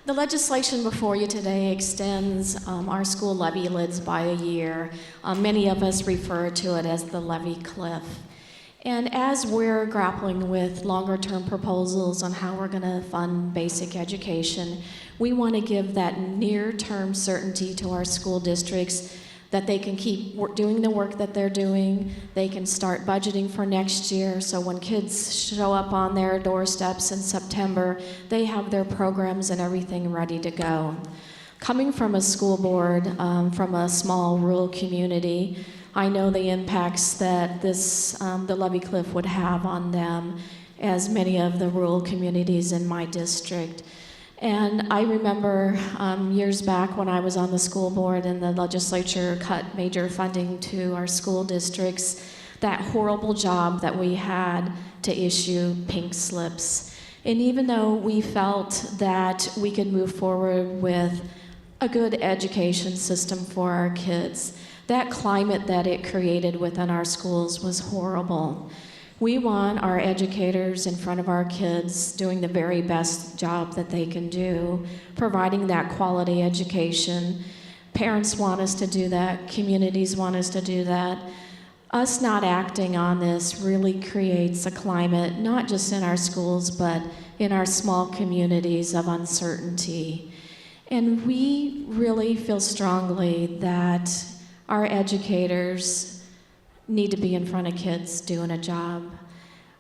The legislation before you today extends our school levy lids by a year. Many of us refer to it as the Levy Cliff. And as we're grappling with longer-term proposals on how we're going to fund basic education, we want to give that near-term certainty to our school districts that they can keep doing the work that they're doing. They can start budgeting for next year, so when kids show up on their doorsteps in September, they have their programs and everything ready to go. Coming from a school board from a small rural community, I know the impacts that the Levy Cliff would have on them, as many of the rural communities in my district. And I remember years back when I was on the school board and the legislature cut major funding to our school districts, that horrible job that we had to issue pink slips. And even though we felt that we could move forward with a good education system for our kids, that climate that it created within our schools was horrible. We want our educators in front of our kids doing the very best job that they can do, providing that quality education. Parents want us to do that. Communities want us to do that. Us not acting on this really creates a climate, not just in our schools, but in our small communities of uncertainty. And we really feel strongly that our educators need to be in front of kids doing a job.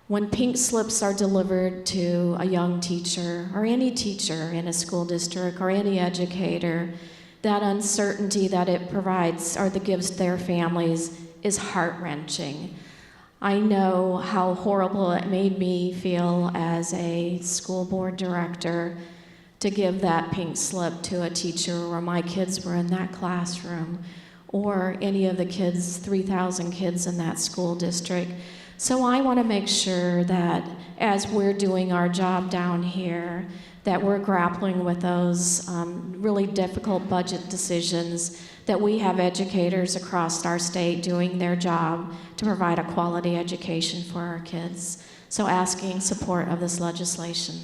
When pink slips are delivered to a young teacher or any teacher in a school district or any educator, that uncertainty that it provides or that gives their families is heart-wrenching. I know how horrible it made me feel as a school board director to give that pink slip to a teacher where my kids were in that classroom, or any of the kids, 3,000 kids in that school district. So I want to make sure that as we're doing our job down here, that we're grappling with those really difficult budget decisions, that we have educators across our state doing their job to provide a quality education for our kids. So asking support of this legislation.